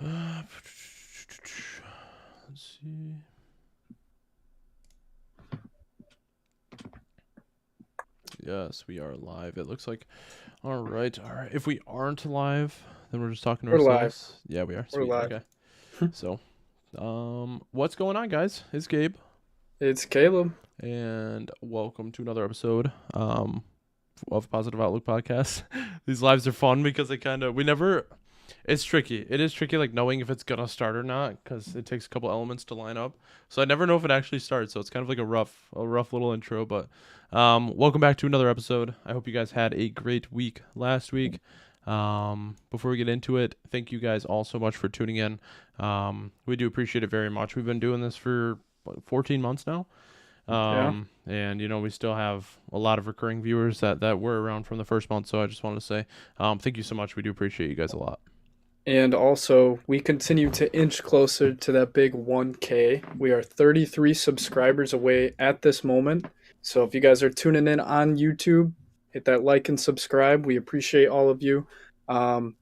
Let's see. Yes, we are live. It looks like. All right. If we aren't live, then we're just talking to We're live. ourselves. Yeah, we are. We're Sweet. live. Okay. So, what's going on, guys? It's Gabe, It's Caleb. and welcome to another episode of Positive Outlook Podcast. These lives are fun because we never. It's tricky. It is tricky, like knowing if it's gonna start or not, because it takes a couple elements to line up. So I never know if it actually starts. So it's kind of like a rough little intro. But welcome back to another episode. I hope you guys had a great week last week. Before we get into it, thank you guys all so much for tuning in. We do appreciate it very much. We've been doing this for 14 months now. And we still have a lot of recurring viewers that were around from the first month. So I just wanted to say, thank you so much. We do appreciate you guys a lot. And also, we continue to inch closer to that big 1K. We are 33 subscribers away at this moment. So if you guys are tuning in on YouTube, hit that like and subscribe. We appreciate all of you. And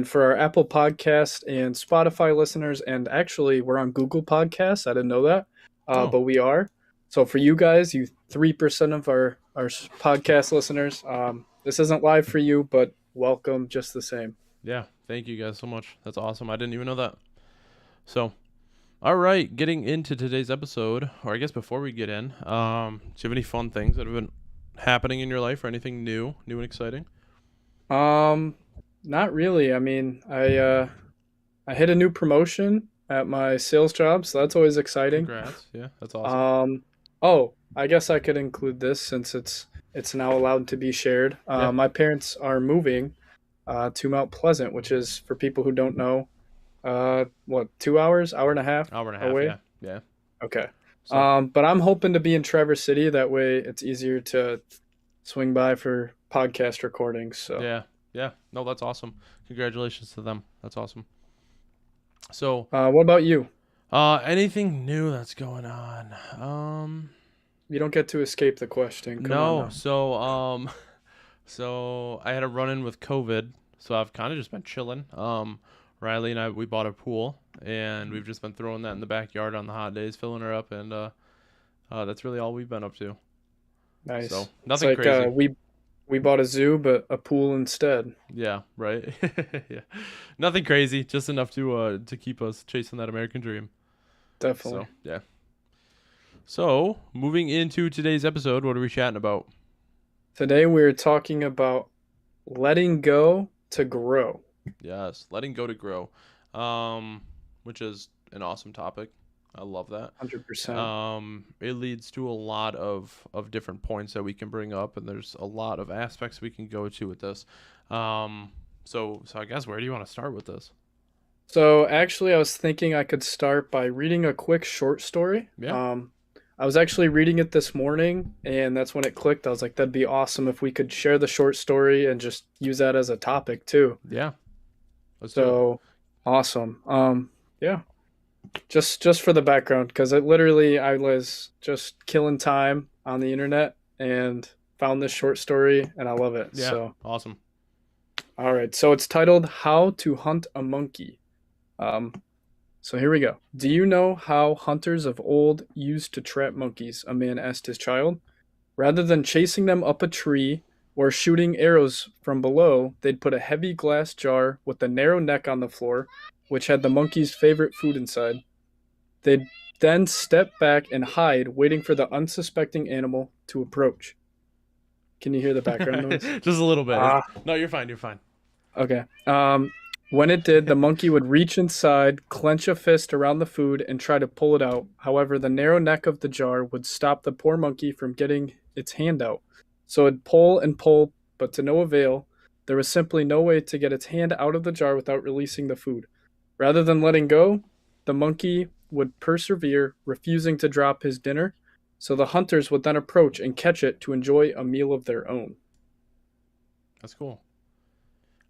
for our Apple Podcast and Spotify listeners, and actually we're on Google Podcasts. I didn't know that, but we are. So for you guys, you 3% of our podcast listeners, this isn't live for you, but welcome just the same. Yeah, thank you guys so much. That's awesome. I didn't even know that. So, all right, getting into today's episode, or I guess before we get in, do you have any fun things that have been happening in your life or anything new and exciting? Not really. I mean, I hit a new promotion at my sales job, so that's always exciting. Congrats. Yeah, that's awesome. Oh, I guess I could include this since it's now allowed to be shared. Yeah. My parents are moving to Mount Pleasant, which is, for people who don't know, 2 hours, hour and a half away? Yeah. Okay. So, But I'm hoping to be in Traverse City. That way it's easier to swing by for podcast recordings. So yeah. No, that's awesome. Congratulations to them. That's awesome. So, what about you? anything new that's going on? You don't get to escape the question. Come on now. So I had a run-in with COVID, so I've kind of just been chilling. Riley and I, we bought a pool, and we've just been throwing that in the backyard on the hot days, filling her up, and that's really all we've been up to. Nice. So nothing it's like, crazy. We bought a zoo, but a pool instead. Yeah, right. Yeah, nothing crazy, just enough to keep us chasing that American dream. Definitely. So yeah. So moving into today's episode, what are we chatting about? Today we're talking about letting go to grow. Yes, letting go to grow, which is an awesome topic. I love that. 100%. It leads to a lot of different points that we can bring up, and there's a lot of aspects we can go to with this. So I guess where do you want to start with this? So actually, I was thinking I could start by reading a quick short story. Yeah. I was actually reading it this morning, and that's when it clicked. I was like, that'd be awesome if we could share the short story and just use that as a topic too. Yeah. Let's do it. Awesome. Yeah. Just for the background, because I was just killing time on the internet and found this short story, and I love it. Yeah. So Awesome. all right. So it's titled "How to Hunt a Monkey." So here we go. Do you know how hunters of old used to trap monkeys? A man asked his child. Rather than chasing them up a tree or shooting arrows from below, they'd put a heavy glass jar with a narrow neck on the floor, which had the monkey's favorite food inside. They'd then step back and hide, waiting for the unsuspecting animal to approach. Can you hear the background noise? Just a little bit. No, you're fine. You're fine. Okay. When it did, the monkey would reach inside, clench a fist around the food, and try to pull it out. However, the narrow neck of the jar would stop the poor monkey from getting its hand out. So it'd pull and pull, but to no avail. There was simply no way to get its hand out of the jar without releasing the food. Rather than letting go, the monkey would persevere, refusing to drop his dinner. So the hunters would then approach and catch it to enjoy a meal of their own. That's cool.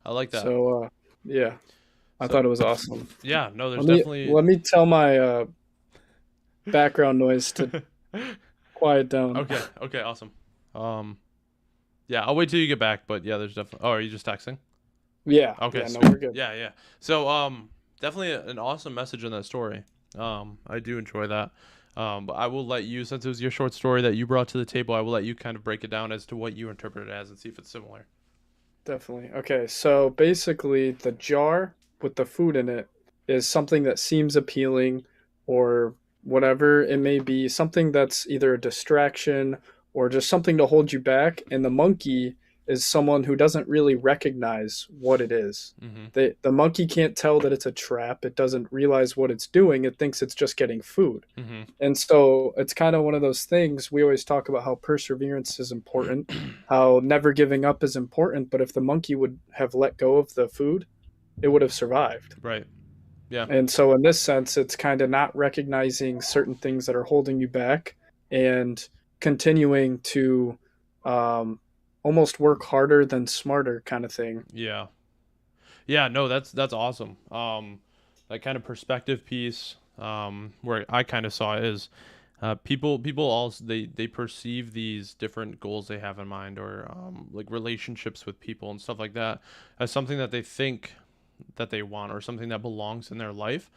I like that. So, yeah, I thought it was awesome. Yeah, no, there's definitely. Let me tell my background noise to quiet down. Okay, awesome. Yeah, I'll wait till you get back, but yeah, there's definitely. Oh, are you just texting? Yeah. Okay. Yeah, Sweet. no, we're good. Yeah. So Definitely an awesome message in that story. I do enjoy that. But I will let you, since it was your short story that you brought to the table, I will let you kind of break it down as to what you interpret it as and see if it's similar. Definitely. Okay, so basically, the jar with the food in it is something that seems appealing or whatever it may be, something that's either a distraction or just something to hold you back. And the monkey is someone who doesn't really recognize what it is. Mm-hmm. The monkey can't tell that it's a trap, it doesn't realize what it's doing, it thinks it's just getting food. Mm-hmm. And so it's kind of one of those things. We always talk about how perseverance is important, how never giving up is important. But if the monkey would have let go of the food, it would have survived. Right. Yeah. And so, in this sense, it's kind of not recognizing certain things that are holding you back and continuing to um, almost work harder than smarter kind of thing. Yeah. Yeah. No, that's awesome. That kind of perspective piece, where I kind of saw it is, people also they perceive these different goals they have in mind, or like relationships with people and stuff like that, as something that they think that they want, or something that belongs in their life.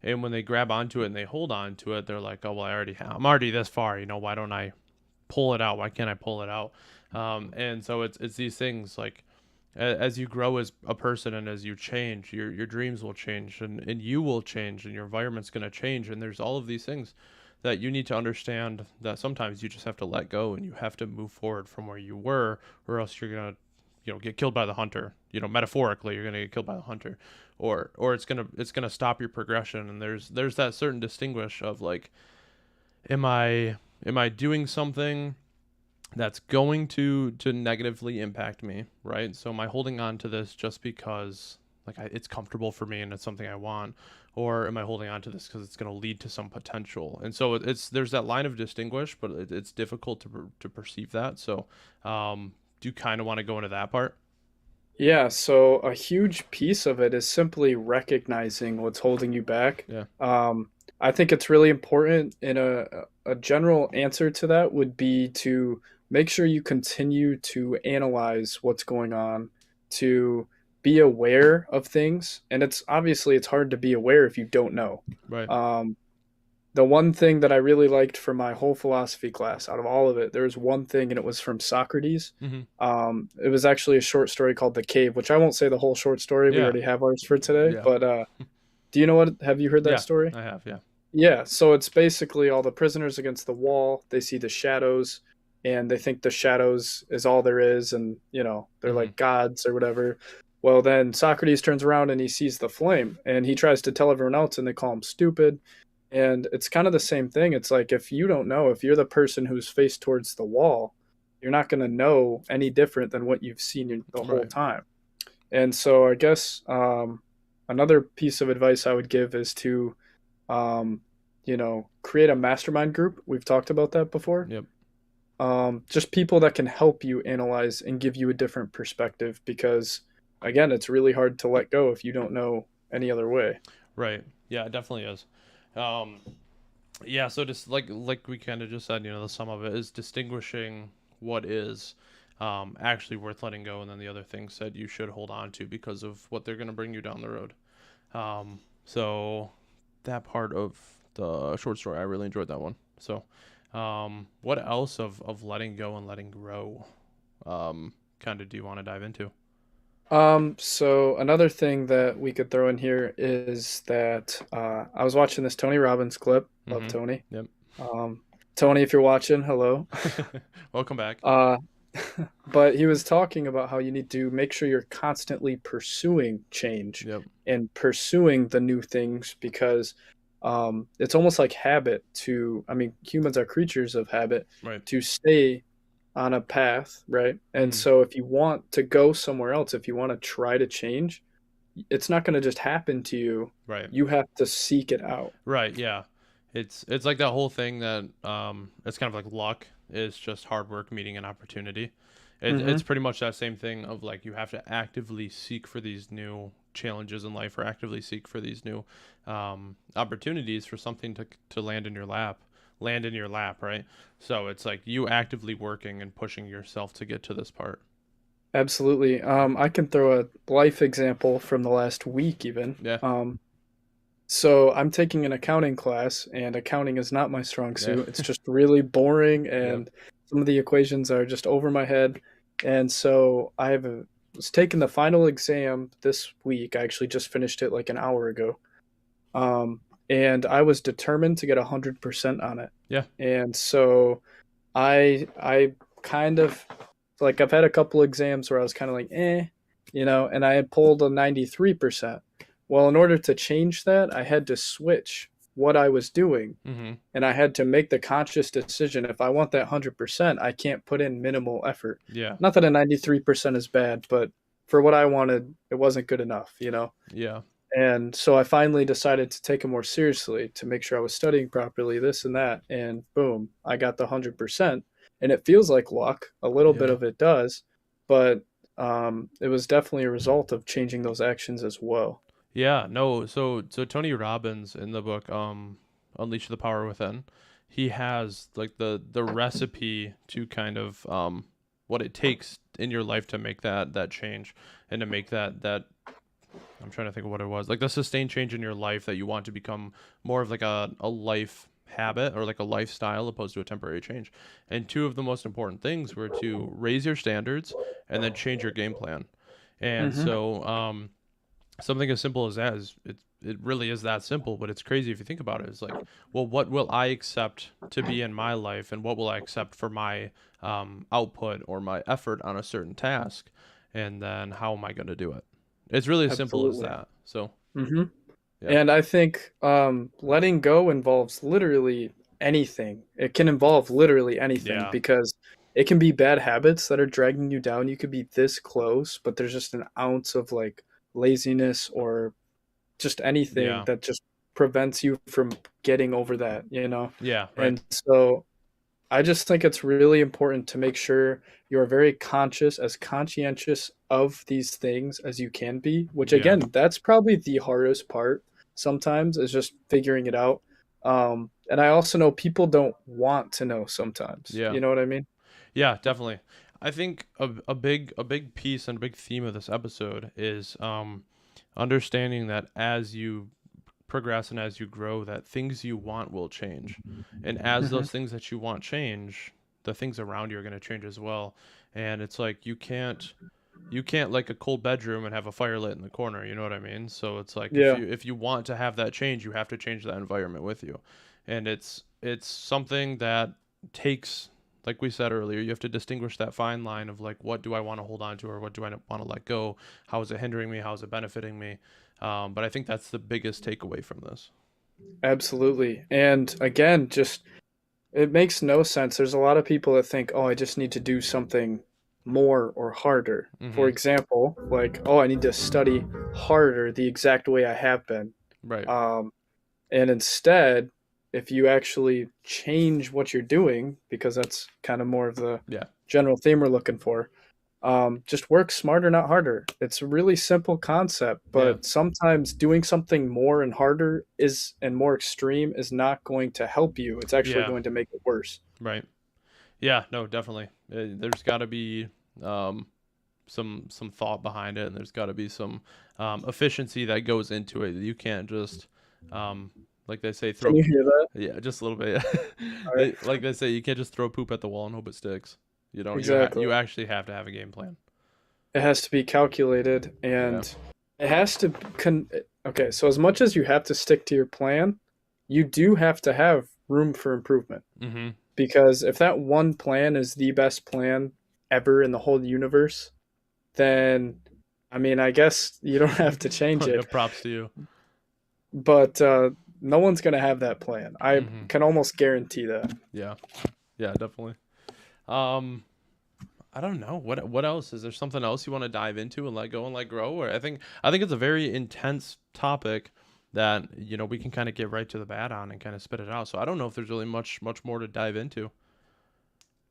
And when they grab onto it and they hold on to it, they're like, oh well, I'm already this far, why don't I pull it out? Why can't I pull it out? And so it's these things like, as you grow as a person and as you change, your dreams will change, and you will change, and your environment's going to change, and there's all of these things that you need to understand, that sometimes you just have to let go and you have to move forward from where you were, or else you're going to get killed by the hunter. Metaphorically, you're going to get killed by the hunter, or it's going to stop your progression. And there's that certain distinguish of like, am I doing something that's going to negatively impact me, right? So am I holding on to this just because like it's comfortable for me and it's something I want, or am I holding on to this because it's going to lead to some potential? And so there's that line of distinguish, but it's difficult to perceive that. So do you kind of want to go into that part? Yeah, so a huge piece of it is simply recognizing what's holding you back. Yeah. I think it's really important, and a general answer to that would be to make sure you continue to analyze what's going on, to be aware of things. And it's obviously it's hard to be aware if you don't know. Right. Um, the one thing that I really liked for my whole philosophy class, out of all of it, there was one thing, and it was from Socrates. Mm-hmm. It was actually a short story called "The Cave," which I won't say the whole short story. We Yeah. already have ours for today. Yeah. But do you know what? Have you heard that Yeah. story? I have. Yeah. Yeah. So it's basically all the prisoners against the wall. They see the shadows, and they think the shadows is all there is, and they're Mm-hmm. like gods or whatever. Well, then Socrates turns around and he sees the flame, and he tries to tell everyone else, and they call him stupid. And it's kind of the same thing. It's like if you don't know, if you're the person who's faced towards the wall, you're not going to know any different than what you've seen the whole Right. time. And so I guess another piece of advice I would give is to, create a mastermind group. We've talked about that before. Yep. Just people that can help you analyze and give you a different perspective because, again, it's really hard to let go if you don't know any other way. Right. Yeah, it definitely is. Um, yeah, so just like we kind of just said, the sum of it is distinguishing what is actually worth letting go, and then the other things that you should hold on to because of what they're going to bring you down the road. So that part of the short story, I really enjoyed that one. So what else of letting go and letting grow kind of do you want to dive into? So another thing that we could throw in here is that I was watching this Tony Robbins clip. Love Mm-hmm. Tony. Yep. Um, Tony, if you're watching, hello. Welcome back. Uh, but he was talking about how you need to make sure you're constantly pursuing change Yep. and pursuing the new things because it's almost like habit I mean, humans are creatures of habit Right. to stay on a path, right? And Mm. so if you want to go somewhere else, if you want to try to change, it's not going to just happen to you. Right. You have to seek it out. Right. Yeah. It's like that whole thing that it's kind of like luck is just hard work meeting an opportunity. It's Hmm. pretty much that same thing of like you have to actively seek for these new challenges in life, or actively seek for these new opportunities for something to land in your lap, right? So it's like you actively working and pushing yourself to get to this part. Absolutely. I can throw a life example from the last week even. Yeah. So I'm taking an accounting class, and accounting is not my strong Yeah. suit. It's just really boring, Yep. and some of the equations are just over my head. And so was taking the final exam this week. I actually just finished it like an hour ago. Um, and I was determined to get 100% on it. Yeah. And so I kind of like I've had a couple exams where I was kind of like, and I had pulled a 93%. Well, in order to change that, I had to switch what I was doing, Mhm. and I had to make the conscious decision. If I want that 100%, I can't put in minimal effort. Yeah. Not that a 93% is bad, but for what I wanted, it wasn't good enough. Yeah. And so I finally decided to take it more seriously to make sure I was studying properly, this and that. And boom, I got the 100%. And it feels like luck. A little bit Yeah. of it does. But it was definitely a result of changing those actions as well. Yeah, no. So Tony Robbins in the book Unleash the Power Within, he has like the recipe to kind of what it takes in your life to make that change and to make that I'm trying to think of what it was. Like the sustained change in your life that you want to become more of like a life habit or like a lifestyle opposed to a temporary change. And two of the most important things were to raise your standards and then change your game plan. And Hmm. so something as simple as that is it really is that simple, but it's crazy if you think about it. It's like, well, what will I accept to be in my life, and what will I accept for my output or my effort on a certain task, and then how am I going to do it? It's really as simple as Absolutely. that. So Hmm. yeah, And I think letting go involves literally anything. It can involve literally anything yeah, because it can be bad habits that are dragging you down. You could be this close, but there's just an ounce of like laziness or just anything yeah, that just prevents you from getting over that. yeah, right, And so I just think it's really important to make sure you're very conscious, as conscientious of these things as you can be, which yeah, again, that's probably the hardest part sometimes is just figuring it out. And I also know people don't want to know sometimes. yeah, You know what I mean? yeah, definitely. I think a big piece and big theme of this episode is understanding that as you progress and as you grow, that things you want will change, and as Hmm. those things that you want change, the things around you are going to change as well. And it's like you can't like a cold bedroom and have a fire lit in the corner, you know what I mean? So it's like if Yeah, you want to have that change, you have to change that environment with you. And it's something that takes, like we said earlier, you have to distinguish that fine line of like, what do I want to hold on to, or what do I want to let go? How is it hindering me? How is it benefiting me? But I think that's the biggest takeaway from this. absolutely. And again, just it makes no sense. There's a lot of people that think, oh, I just need to do something more or harder. For Mm-hmm. example, like, oh, I need to study harder the exact way I have been. Right. Um, and instead, if you actually change what you're doing, because that's kind of more of the Yeah. general theme we're looking for, just work smarter, not harder. It's a really simple concept, Yeah. but sometimes doing something more and harder and more extreme is not going to help you. It's actually Yeah. going to make it worse. Right. Yeah. No, definitely. There's got to be um, some thought behind it, and there's got to be some efficiency that goes into it. You can't just um, like they say, Can throw. you hear that? Yeah, just a little bit. All right. Like they say, you can't just throw poop at the wall and hope it sticks. Exactly. You actually have to have a game plan. It has to be calculated Yeah. and it has to okay, so as much as you have to stick to your plan, you do have to have room for improvement. Mm-hmm. Because if that one plan is the best plan ever in the whole universe, then I mean, I guess you don't have to change Yeah. it. Props to you. But no one's going to have that plan. I Mm-hmm. can almost guarantee that. Yeah. Yeah. Definitely. Um, I don't know. What else? Is there something else you want to dive into and let go and let grow? Or I think it's a very intense topic that, we can kind of get right to the bat on and kind of spit it out. So I don't know if there's really much more to dive into.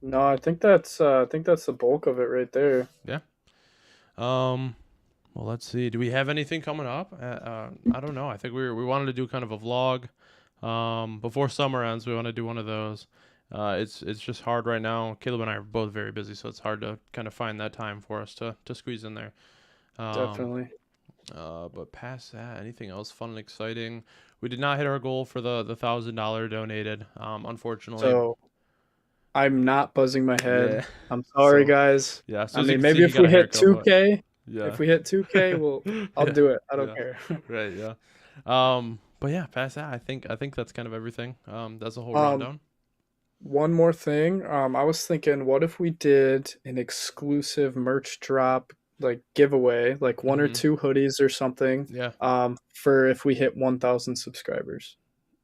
No, I think that's the bulk of it right there. Yeah. Um well, let's see. Do we have anything coming up? I don't know. I think we wanted to do kind of a vlog before summer ends. We want to do one of those. It's just hard right now. Caleb and I are both very busy, so it's hard to kind of find that time for us to squeeze in there. Um, Definitely. But past that, anything else fun and exciting? We did not hit our goal for the $1,000 donated. Unfortunately. So I'm not buzzing my head. Yeah. I'm sorry, So guys. yeah. So I as you mean, can see, maybe he if got we a hit haircut, but 2K, yeah. if we hit 2K, I'll Yeah. do it. I don't Yeah. care. Right. Yeah. But yeah, past that, I think that's kind of everything. That's a whole Um, rundown. One more thing. I was thinking, what if we did an exclusive merch drop, like giveaway, like one or Mm-hmm. two hoodies or something, Yeah. for if we hit 1,000 subscribers.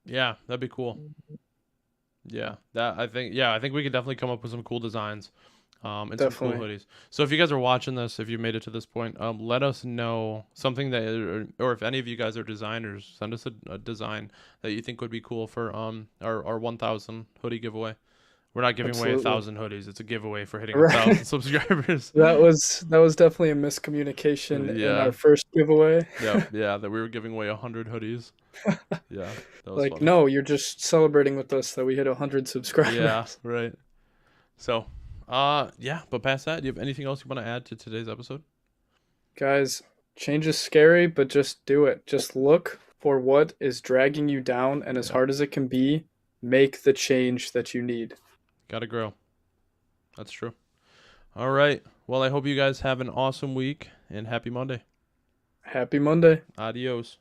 Yeah. That'd be cool. Yeah. I think we could definitely come up with some cool designs. And some cool Definitely. hoodies. So if you guys are watching this, if you made it to this point, let us know something that, or if any of you guys are designers, send us a design that you think would be cool for our 1,000 hoodie giveaway. We're not giving away a Absolutely. thousand hoodies. It's a giveaway for hitting a thousand Right. subscribers. That was definitely a miscommunication in our Yeah, first giveaway. yeah. That we were giving away 100 hoodies. Yeah, that was Like, funny. no, you're just celebrating with us that we hit 100 Yeah, subscribers. right. So, yeah. But past that, do you have anything else you want to add to today's episode? Guys, change is scary, but just do it. Just look for what is dragging you down, and as Yeah, hard as it can be, make the change that you need. gotta grow. That's true. All right. Well, I hope you guys have an awesome week and happy Monday. Happy Monday. Adios.